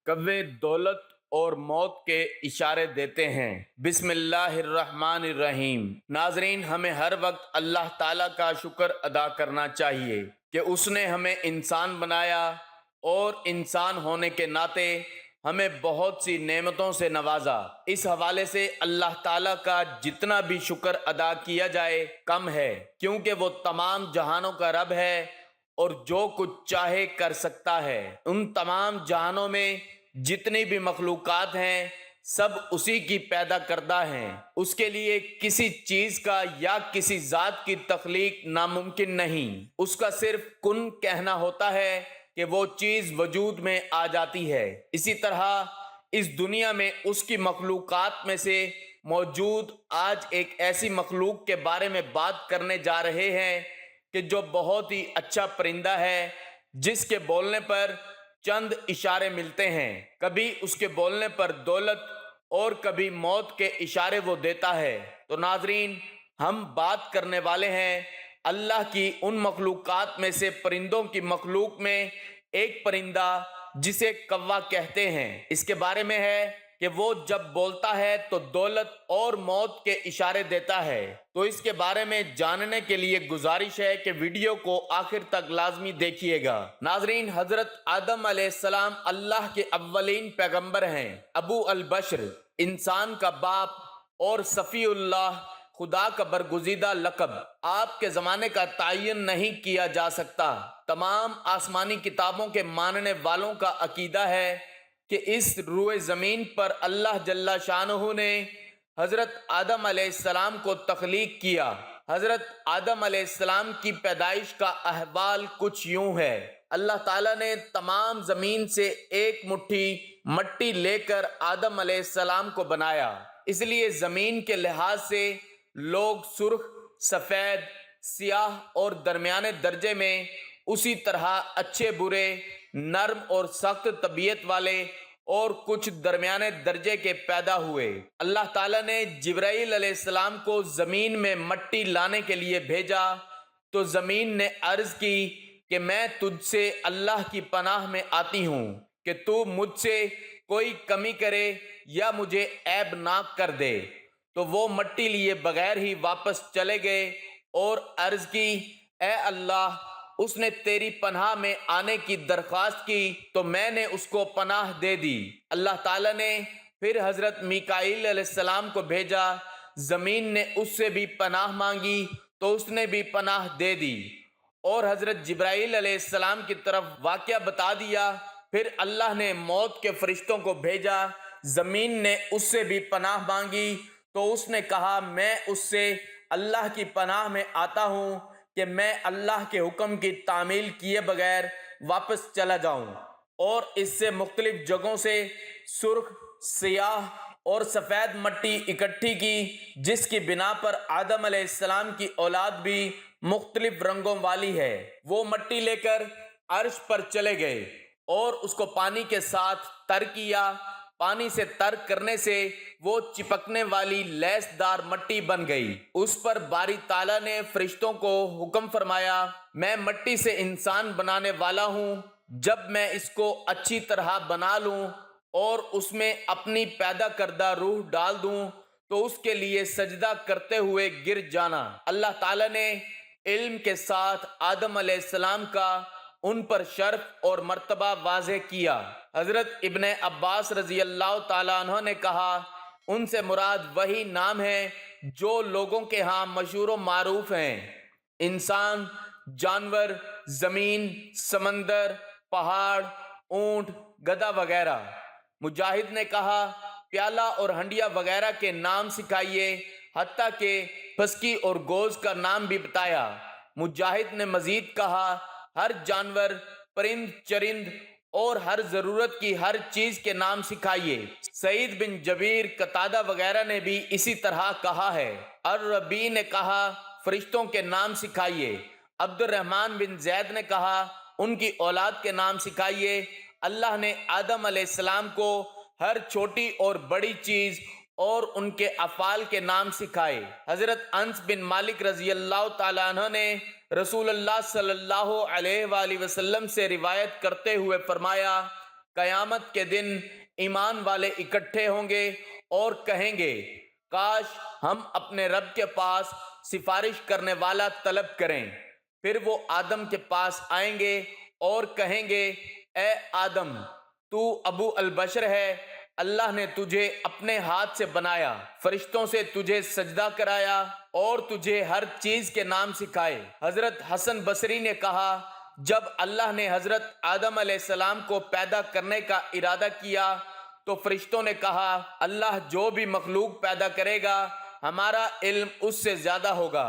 کوے دولت اور موت کے اشارے دیتے ہیں۔ بسم اللہ الرحمن الرحیم۔ ناظرین، ہمیں ہر وقت اللہ تعالیٰ کا شکر ادا کرنا چاہیے کہ اس نے ہمیں انسان بنایا اور انسان ہونے کے ناطے ہمیں بہت سی نعمتوں سے نوازا۔ اس حوالے سے اللہ تعالیٰ کا جتنا بھی شکر ادا کیا جائے کم ہے، کیونکہ وہ تمام جہانوں کا رب ہے اور جو کچھ چاہے کر سکتا ہے۔ ان تمام جہانوں میں جتنی بھی مخلوقات ہیں سب اسی کی پیدا کردہ ہیں۔ اس کے لیے کسی چیز کا یا کسی ذات کی تخلیق ناممکن نہیں۔ اس کا صرف کن کہنا ہوتا ہے کہ وہ چیز وجود میں آ جاتی ہے۔ اسی طرح اس دنیا میں اس کی مخلوقات میں سے موجود آج ایک ایسی مخلوق کے بارے میں بات کرنے جا رہے ہیں کہ جو بہت ہی اچھا پرندہ ہے، جس کے بولنے پر چند اشارے ملتے ہیں۔ کبھی اس کے بولنے پر دولت اور کبھی موت کے اشارے وہ دیتا ہے۔ تو ناظرین، ہم بات کرنے والے ہیں اللہ کی ان مخلوقات میں سے پرندوں کی مخلوق میں ایک پرندہ جسے کوا کہتے ہیں۔ اس کے بارے میں ہے کہ وہ جب بولتا ہے تو دولت اور موت کے اشارے دیتا ہے۔ تو اس کے بارے میں جاننے کے لیے گزارش ہے کہ ویڈیو کو آخر تک لازمی دیکھیے گا۔ ناظرین، حضرت آدم علیہ السلام اللہ کے اولین پیغمبر ہیں۔ ابو البشر، انسان کا باپ، اور صفی اللہ، خدا کا برگزیدہ لقب۔ آپ کے زمانے کا تعین نہیں کیا جا سکتا۔ تمام آسمانی کتابوں کے ماننے والوں کا عقیدہ ہے کہ اس روئے زمین پر اللہ جل شانہ نے حضرت آدم علیہ السلام کو تخلیق کیا۔ حضرت آدم علیہ السلام کی پیدائش کا احوال کچھ یوں ہے۔ اللہ تعالیٰ نے تمام زمین سے ایک مٹھی مٹی لے کر آدم علیہ السلام کو بنایا۔ اس لیے زمین کے لحاظ سے لوگ سرخ، سفید، سیاہ اور درمیانے درجے میں، اسی طرح اچھے برے، نرم اور سخت طبیعت والے اور کچھ درمیانے درجے کے پیدا ہوئے۔ اللہ تعالیٰ نے جبرائیل علیہ السلام کو زمین میں مٹی لانے کے لیے بھیجا تو زمین نے عرض کی کہ میں تجھ سے اللہ کی پناہ میں آتی ہوں کہ تو مجھ سے کوئی کمی کرے یا مجھے عیب ناک کر دے۔ تو وہ مٹی لیے بغیر ہی واپس چلے گئے اور عرض کی، اے اللہ، اس نے تیری پناہ میں آنے کی درخواست کی تو میں نے اس کو پناہ دے دی۔ اللہ تعالیٰ نے پھر حضرت میکائیل علیہ السلام کو بھیجا۔ زمین نے اس سے بھی پناہ مانگی تو اس نے بھی پناہ دے دی اور حضرت جبرائیل علیہ السلام کی طرف واقعہ بتا دیا۔ پھر اللہ نے موت کے فرشتوں کو بھیجا۔ زمین نے اس سے بھی پناہ مانگی تو اس نے کہا، میں اس سے اللہ کی پناہ میں آتا ہوں کہ میں اللہ کے حکم کی تعمیل کیے بغیر واپس چلا جاؤں، اور اس سے مختلف جگہوں سے سرخ، سیاہ اور سفید مٹی اکٹھی کی، جس کی بنا پر آدم علیہ السلام کی اولاد بھی مختلف رنگوں والی ہے۔ وہ مٹی لے کر عرش پر چلے گئے اور اس کو پانی کے ساتھ تر کیا۔ پانی سے تر کرنے سے وہ چپکنے والی لیس دار مٹی بن گئی۔ اس پر باری تعالیٰ نے فرشتوں کو حکم فرمایا، میں مٹی سے انسان بنانے والا ہوں۔ جب میں اس کو اچھی طرح بنا لوں اور اس میں اپنی پیدا کردہ روح ڈال دوں تو اس کے لیے سجدہ کرتے ہوئے گر جانا۔ اللہ تعالیٰ نے علم کے ساتھ آدم علیہ السلام کا ان پر شرف اور مرتبہ واضح کیا۔ حضرت ابن عباس رضی اللہ تعالیٰ عنہ نے کہا، ان سے مراد وہی نام ہے جو لوگوں کے ہاں مشہور و معروف ہیں: انسان، جانور، زمین، سمندر، پہاڑ، اونٹ، گدھا وغیرہ۔ مجاہد نے کہا، پیالہ اور ہنڈیا وغیرہ کے نام سکھائیے، حتیٰ کہ پھسکی اور گوز کا نام بھی بتایا۔ مجاہد نے مزید کہا، ہر جانور، پرند چرند اور ہر ضرورت کی ہر چیز کے نام سکھائیے۔ سعید بن جبیر، قتادہ وغیرہ نے بھی اسی طرح کہا ہے۔ الربیع نے کہا، فرشتوں کے نام سکھائیے۔ عبد الرحمن بن زید نے کہا، ان کی اولاد کے نام سکھائیے۔ اللہ نے آدم علیہ السلام کو ہر چھوٹی اور بڑی چیز اور ان کے افعال کے نام سکھائے۔ حضرت انس بن مالک رضی اللہ تعالیٰ عنہ نے رسول اللہ صلی اللہ علیہ وآلہ وسلم سے روایت کرتے ہوئے فرمایا، قیامت کے دن ایمان والے اکٹھے ہوں گے اور کہیں گے کاش ہم اپنے رب کے پاس سفارش کرنے والا طلب کریں۔ پھر وہ آدم کے پاس آئیں گے اور کہیں گے اے آدم، تو ابو البشر ہے، اللہ نے تجھے اپنے ہاتھ سے بنایا، فرشتوں سے تجھے سجدہ کرایا اور تجھے ہر چیز کے نام سکھائے۔ حضرت حسن بصری نے کہا جب اللہ نے حضرت آدم علیہ السلام کو پیدا کرنے کا ارادہ کیا تو فرشتوں نے کہا اللہ جو بھی مخلوق پیدا کرے گا ہمارا علم اس سے زیادہ ہوگا۔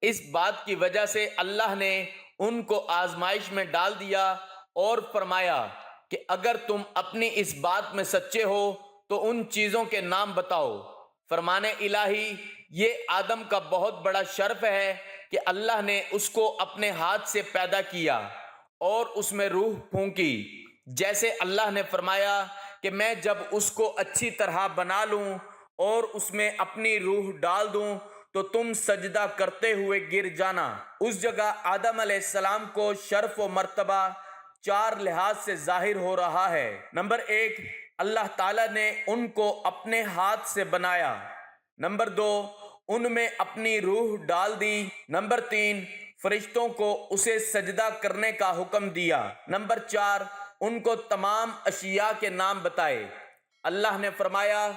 اس بات کی وجہ سے اللہ نے ان کو آزمائش میں ڈال دیا اور فرمایا کہ اگر تم اپنی اس بات میں سچے ہو تو ان چیزوں کے نام بتاؤ۔ فرمان الہی یہ آدم کا بہت بڑا شرف ہے کہ اللہ نے اس کو اپنے ہاتھ سے پیدا کیا اور اس میں روح پھونکی، جیسے اللہ نے فرمایا کہ میں جب اس کو اچھی طرح بنا لوں اور اس میں اپنی روح ڈال دوں تو تم سجدہ کرتے ہوئے گر جانا۔ اس جگہ آدم علیہ السلام کو شرف و مرتبہ 4 لحاظ سے ظاہر ہو رہا ہے۔ نمبر 1، اللہ تعالیٰ نے ان کو اپنے ہاتھ سے بنایا۔ نمبر 2، ان میں اپنی روح ڈال دی۔ نمبر 3، فرشتوں کو اسے سجدہ کرنے کا حکم دیا۔ نمبر 4، ان کو تمام اشیاء کے نام بتائے۔ اللہ نے فرمایا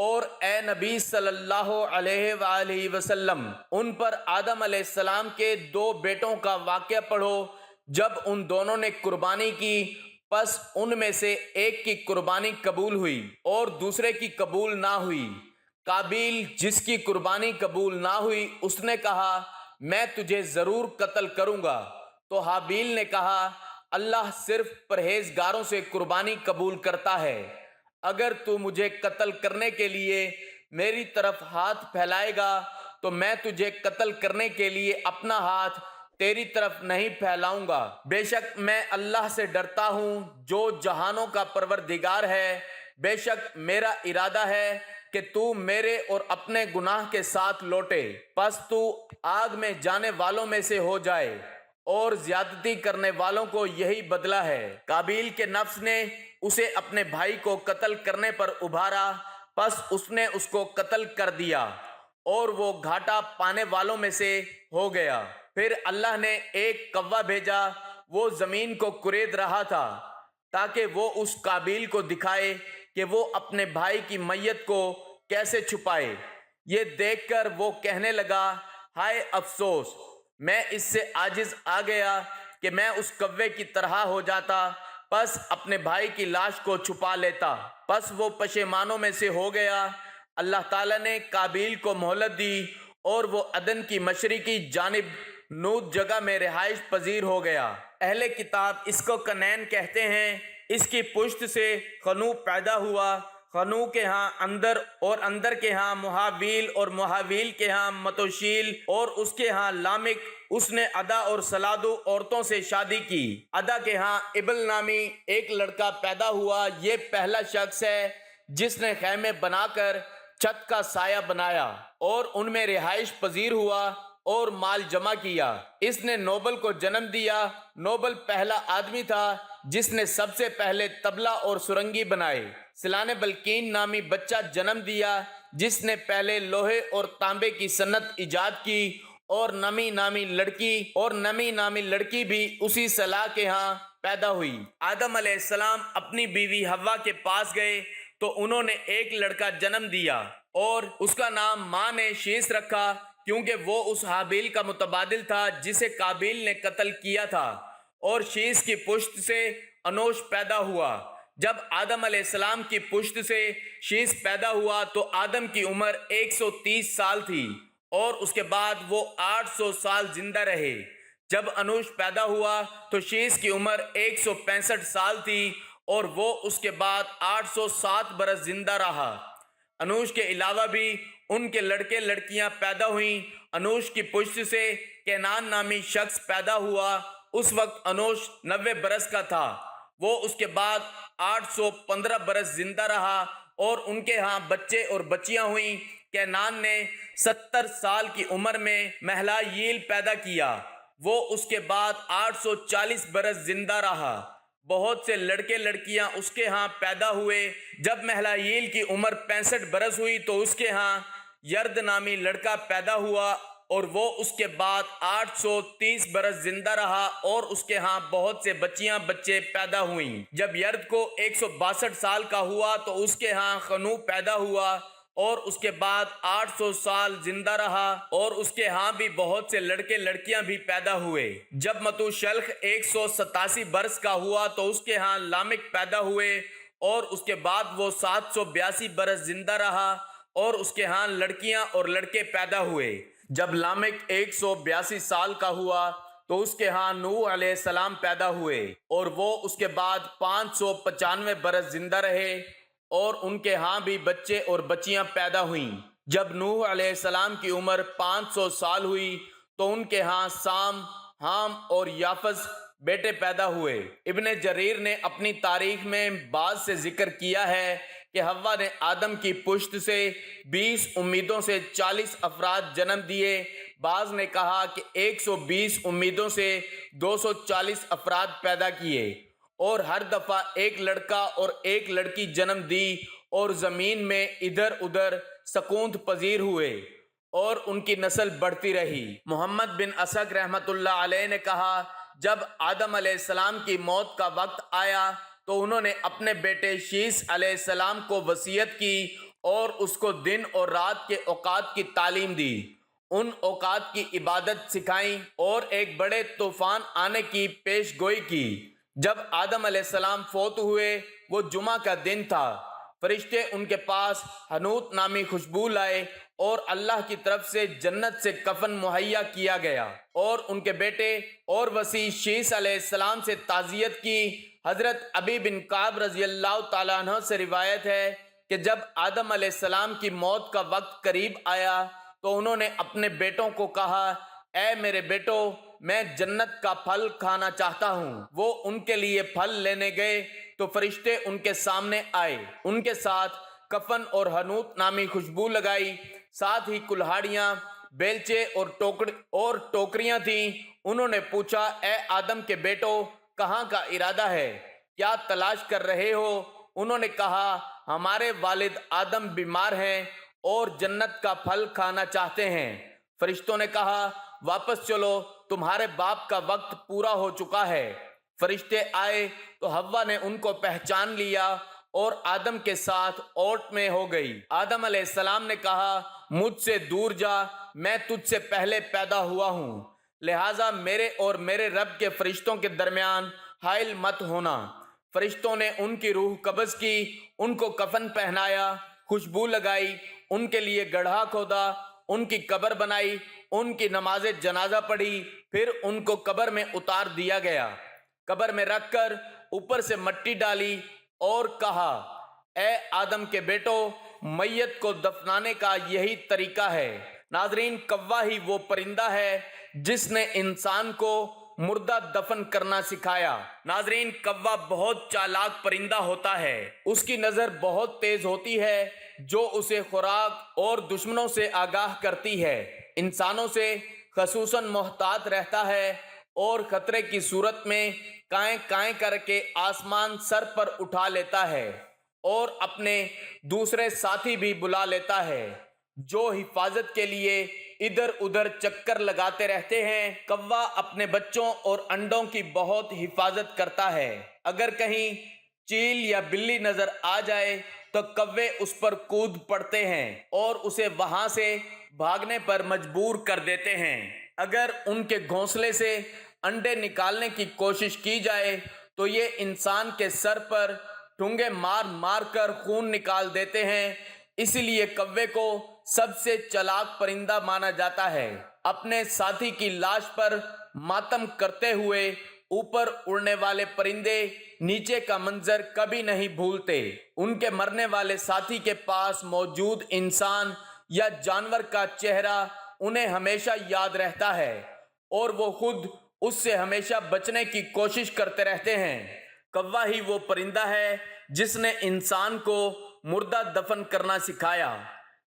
اور اے نبی صلی اللہ علیہ وآلہ وسلم ان پر آدم علیہ السلام کے 2 بیٹوں کا واقعہ پڑھو جب ان دونوں نے قربانی کی، پس ان میں سے ایک کی قربانی قبول ہوئی اور دوسرے کی قبول نہ ہوئی۔ قابیل جس کی قربانی قبول نہ ہوئی اس نے کہا میں تجھے ضرور قتل کروں گا، تو حابیل نے کہا اللہ صرف پرہیزگاروں سے قربانی قبول کرتا ہے، اگر تو مجھے قتل کرنے کے لیے میری طرف ہاتھ پھیلائے گا تو میں تجھے قتل کرنے کے لیے اپنا ہاتھ تیری طرف نہیں پھیلاؤں گا۔ بے شک میں اللہ سے ڈرتا ہوں جو جہانوں کا پروردگار ہے، بے شک میرا ارادہ ہے کہ تو میرے اور اپنے گناہ کے ساتھ لوٹے، پس تو آگ میں جانے والوں میں سے ہو جائے، اور زیادتی کرنے والوں کو یہی بدلہ ہے۔ قابیل کے نفس نے اسے اپنے بھائی کو قتل کرنے پر ابھارا، پس اس نے اس کو قتل کر دیا اور وہ گھاٹا پانے والوں میں سے ہو گیا۔ پھر اللہ نے ایک کوا بھیجا، وہ زمین کو کورید رہا تھا تاکہ وہ اس قابیل کو دکھائے کہ وہ اپنے بھائی کی میت کو کیسے چھپائے۔ یہ دیکھ کر وہ کہنے لگا ہائے افسوس، میں اس سے عاجز آ گیا کہ میں اس کوے کی طرح ہو جاتا، پس اپنے بھائی کی لاش کو چھپا لیتا۔ پس وہ پشیمانوں میں سے ہو گیا۔ اللہ تعالیٰ نے قابیل کو مہلت دی اور وہ عدن کی مشرقی جانب نود جگہ میں رہائش پذیر ہو گیا۔ اہل کتاب اس کو کنعان کہتے ہیں۔ اس کی پشت سے خنو پیدا ہوا، خنو کے ہاں اندر اور اندر کے ہاں محاویل اور محاویل کے ہاں متوشیل اور اس کے ہاں لامک۔ اس نے ادا اور سلادو عورتوں سے شادی کی۔ ادا کے ہاں ابل نامی ایک لڑکا پیدا ہوا، یہ پہلا شخص ہے جس نے خیمے بنا کر چھت کا سایہ بنایا اور ان میں رہائش پذیر ہوا اور مال جمع کیا۔ اس نے نوبل کو جنم دیا۔ نوبل پہلا آدمی تھا جس نے سب سے پہلے طبلہ اور سرنگی بنائے۔ سلا نے بلقین نامی بچہ جنم دیا جس نے پہلے لوہے اور تانبے کی صنعت ایجاد کی، اور نمی نامی لڑکی بھی اسی سلا کے ہاں پیدا ہوئی۔ آدم علیہ السلام اپنی بیوی حوا کے پاس گئے تو انہوں نے ایک لڑکا جنم دیا اور اس کا نام ماں نے شیس رکھا، کیونکہ وہ اس حابیل کا متبادل تھا جسے قابیل نے قتل کیا تھا، اور شیس کی پشت سے انوش پیدا ہوا۔ جب آدم علیہ السلام کی پشت سے شیس پیدا ہوا تو آدم کی عمر 130 سال تھی اور اس کے بعد وہ 800 سال زندہ رہے۔ جب انوش پیدا ہوا تو شیس کی عمر 165 سال تھی اور وہ اس کے بعد 807 برس زندہ رہا۔ انوش کے علاوہ بھی ان کے لڑکے لڑکیاں پیدا ہوئیں۔ انوش کی پشت سے کینان نامی شخص پیدا ہوا۔ اس وقت انوش 90 برس کا تھا۔ وہ اس کے بعد 815 برس زندہ رہا اور ان کے ہاں بچے اور بچیاں ہوئیں۔ کینان نے 70 سال کی عمر میں مہلائیل پیدا کیا۔ وہ اس کے بعد 840 برس زندہ رہا۔ بہت سے لڑکے لڑکیاں اس کے ہاں پیدا ہوئے۔ جب مہلائیل کی عمر 65 برس ہوئی تو اس کے ہاں یرد نامی لڑکا پیدا ہوا، اور وہ اس کے بعد 830 برس زندہ رہا، اور اس کے ہاں بہت سے بچیاں بچے پیدا ہوئیں۔ جب یرد کو 162 سال کا ہوا تو اس کے ہاں خنو پیدا ہوا، اور اس کے بعد 800 سال زندہ رہا، اور اس کے ہاں بھی بہت سے لڑکے لڑکیاں بھی پیدا ہوئے۔ جب متو شلخ 187 برس کا ہوا تو اس کے ہاں لامک پیدا ہوئے، اور اس کے بعد وہ 782 برس زندہ رہا، اور اس کے ہاں لڑکیاں اور لڑکے پیدا ہوئے۔ جب لامک 182 سال کا ہوا تو اس کے ہاں نوح علیہ السلام پیدا ہوئے، اور وہ اس کے بعد 595 برس زندہ رہے، اور ان کے ہاں بھی بچے اور بچیاں پیدا ہوئیں۔ جب نوح علیہ السلام کی عمر 500 سال ہوئی تو ان کے ہاں سام، حام اور یافس بیٹے پیدا ہوئے۔ ابن جریر نے اپنی تاریخ میں بعض سے ذکر کیا ہے کہ حوا نے آدم کی پشت سے 20 امیدوں سے 40 افراد جنم دیے۔ بعض نے کہا کہ 120 امیدوں سے 240 افراد پیدا کیے، اور ہر دفعہ ایک لڑکا اور ایک لڑکی جنم دی، اور زمین میں ادھر ادھر سکونت پذیر ہوئے، اور ان کی نسل بڑھتی رہی۔ محمد بن اسق رحمۃ اللہ علیہ نے کہا، جب آدم علیہ السلام کی موت کا وقت آیا تو انہوں نے اپنے بیٹے شیس علیہ السلام کو وصیت کی، اور اس کو دن اور رات کے اوقات کی تعلیم دی، ان اوقات کی عبادت سکھائیں، اور ایک بڑے طوفان آنے کی پیش گوئی کی۔ جب آدم علیہ السلام فوت ہوئے، وہ جمعہ کا دن تھا، فرشتے ان کے پاس حنوت نامی خوشبو لائے، اور اللہ کی طرف سے جنت سے کفن مہیا کیا گیا، اور ان کے بیٹے اور وصی شیس علیہ السلام سے تعزیت کی۔ حضرت ابی بن کعب رضی اللہ تعالیٰ عنہ سے روایت ہے کہ جب آدم علیہ السلام کی موت کا وقت قریب آیا تو انہوں نے اپنے بیٹوں کو کہا، اے میرے بیٹو، میں جنت کا پھل کھانا چاہتا ہوں۔ وہ ان کے لیے پھل لینے گئے تو فرشتے ان کے سامنے آئے، ان کے ساتھ کفن اور حنوت نامی خوشبو لگائی، ساتھ ہی کلہاڑیاں، بیلچے اور ٹوکریاں تھیں۔ انہوں نے پوچھا، اے آدم کے بیٹو، کہاں کا ارادہ ہے؟ کیا تلاش کر رہے ہو؟ انہوں نے کہا، ہمارے والد آدم بیمار ہیں اور جنت کا پھل کھانا چاہتے ہیں۔ فرشتوں نے کہا، واپس چلو، تمہارے باپ کا وقت پورا ہو چکا ہے۔ فرشتے آئے تو حوا نے ان کو پہچان لیا اور آدم کے ساتھ اوٹ میں ہو گئی۔ آدم علیہ السلام نے کہا، مجھ سے دور جا، میں تجھ سے پہلے پیدا ہوا ہوں، لہٰذا میرے اور میرے رب کے فرشتوں کے درمیان حائل مت ہونا۔ فرشتوں نے ان کی روح قبض کی، ان کو کفن پہنایا، خوشبو لگائی، ان کے لیے گڑھا کھودا، ان کی قبر بنائی، ان کی نماز جنازہ پڑھی، پھر ان کو قبر میں اتار دیا گیا۔ قبر میں رکھ کر اوپر سے مٹی ڈالی اور کہا، اے آدم کے بیٹو، میت کو دفنانے کا یہی طریقہ ہے۔ ناظرین، کوا ہی وہ پرندہ ہے جس نے انسان کو مردہ دفن کرنا سکھایا۔ ناظرین، کوا بہت چالاک پرندہ ہوتا ہے، اس کی نظر بہت تیز ہوتی ہے جو اسے خوراک اور دشمنوں سے آگاہ کرتی ہے۔ انسانوں سے خصوصاً محتاط رہتا ہے، اور خطرے کی صورت میں کائیں کائیں کر کے آسمان سر پر اٹھا لیتا ہے، اور اپنے دوسرے ساتھی بھی بلا لیتا ہے جو حفاظت کے لیے ادھر ادھر چکر لگاتے رہتے ہیں۔ کوا اپنے بچوں اور انڈوں کی بہت حفاظت کرتا ہے۔ اگر کہیں چیل یا بلی نظر آ جائے تو کوے اس پر کود پڑتے ہیں اور اسے وہاں سے بھاگنے پر مجبور کر دیتے ہیں۔ اگر ان کے گھونسلے سے انڈے نکالنے کی کوشش کی جائے تو یہ انسان کے سر پر ٹھونگے مار مار کر خون نکال دیتے ہیں۔ اسی لیے کوے کو سب سے چالاک پرندہ مانا جاتا ہے۔ اپنے ساتھی کی لاش پر ماتم کرتے ہوئے اوپر اڑنے والے پرندے نیچے کا منظر کبھی نہیں بھولتے۔ ان کے مرنے والے ساتھی کے پاس موجود انسان یا جانور کا چہرہ انہیں ہمیشہ یاد رہتا ہے، اور وہ خود اس سے ہمیشہ بچنے کی کوشش کرتے رہتے ہیں۔ کوا ہی وہ پرندہ ہے جس نے انسان کو مردہ دفن کرنا سکھایا۔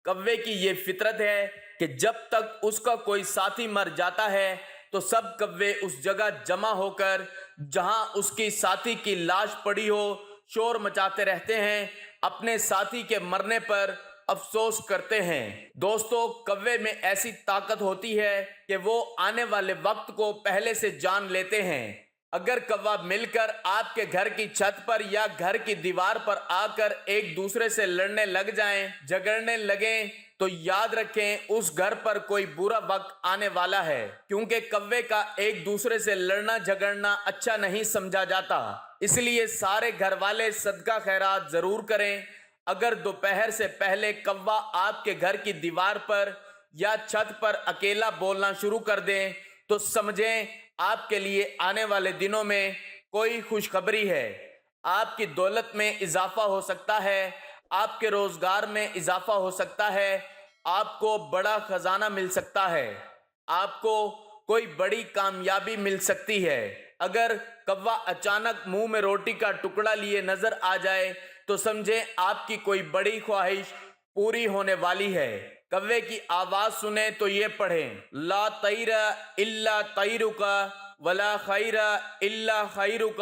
کوے کی یہ فطرت ہے کہ جب تک اس کا کوئی ساتھی مر جاتا ہے تو سب کوے اس جگہ جمع ہو کر جہاں اس کی ساتھی کی لاش پڑی ہو شور مچاتے رہتے ہیں، اپنے ساتھی کے مرنے پر افسوس کرتے ہیں۔ دوستو، کوے میں ایسی طاقت ہوتی ہے کہ وہ آنے والے وقت کو پہلے سے جان لیتے ہیں۔ اگر کوا مل کر آپ کے گھر کی چھت پر یا گھر کی دیوار پر آ کر ایک دوسرے سے لڑنے لگ جائیں، جھگڑنے لگیں، تو یاد رکھیں اس گھر پر کوئی برا وقت آنے والا ہے، کیونکہ کوے کا ایک دوسرے سے لڑنا جھگڑنا اچھا نہیں سمجھا جاتا۔ اس لیے سارے گھر والے صدقہ خیرات ضرور کریں۔ اگر دوپہر سے پہلے کوا آپ کے گھر کی دیوار پر یا چھت پر اکیلا بولنا شروع کر دیں تو سمجھیں آپ کے لیے آنے والے دنوں میں کوئی خوشخبری ہے۔ آپ کی دولت میں اضافہ ہو سکتا ہے، آپ کے روزگار میں اضافہ ہو سکتا ہے، آپ کو بڑا خزانہ مل سکتا ہے، آپ کو کوئی بڑی کامیابی مل سکتی ہے۔ اگر کوا اچانک منہ میں روٹی کا ٹکڑا لیے نظر آ جائے تو سمجھیں آپ کی کوئی بڑی خواہش پوری ہونے والی ہے۔ کوے کی آواز سنیں تو یہ پڑھیں، لا طیر الا طیرک ولا خیر الا خیرک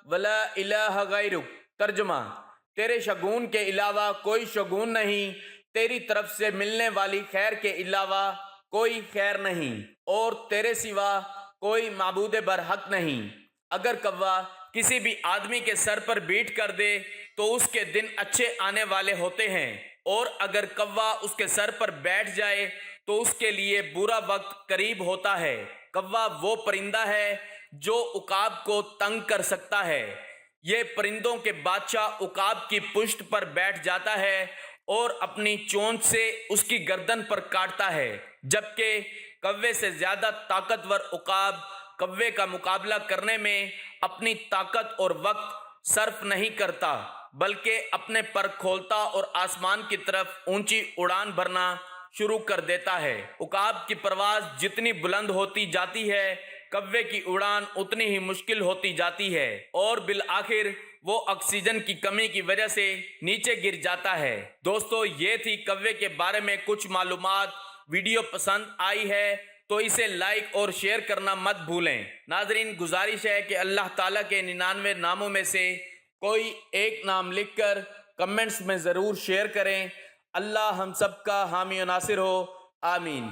ولا الہ غیرک۔ ترجمہ: تیرے شگون کے علاوہ کوئی شگون نہیں، تیری طرف سے ملنے والی خیر کے علاوہ کوئی خیر نہیں، اور تیرے سوا کوئی معبود برحق نہیں۔ اگر کوا کسی بھی آدمی کے سر پر بیٹھ کر دے تو اس کے دن اچھے آنے والے ہوتے ہیں، اور اگر کوا اس کے سر پر بیٹھ جائے تو اس کے لیے برا وقت قریب ہوتا ہے۔ کوا وہ پرندہ ہے جو عقاب کو تنگ کر سکتا ہے۔ یہ پرندوں کے بادشاہ عقاب کی پشت پر بیٹھ جاتا ہے اور اپنی چونچ سے اس کی گردن پر کاٹتا ہے، جبکہ کوے سے زیادہ طاقتور عقاب کوے کا مقابلہ کرنے میں اپنی طاقت اور وقت صرف نہیں کرتا، بلکہ اپنے پر کھولتا اور آسمان کی طرف اونچی اڑان بھرنا شروع کر دیتا ہے۔ عقاب کی پرواز جتنی بلند ہوتی جاتی ہے، کوے کی اڑان اتنی ہی مشکل ہوتی جاتی ہے، اور بالآخر وہ آکسیجن کی کمی کی وجہ سے نیچے گر جاتا ہے۔ دوستو، یہ تھی کوے کے بارے میں کچھ معلومات۔ ویڈیو پسند آئی ہے تو اسے لائک اور شیئر کرنا مت بھولیں۔ ناظرین، گزارش ہے کہ اللہ تعالیٰ کے 99 ناموں میں سے کوئی ایک نام لکھ کر کمنٹس میں ضرور شیئر کریں۔ اللہ ہم سب کا حامی و ناصر ہو، آمین۔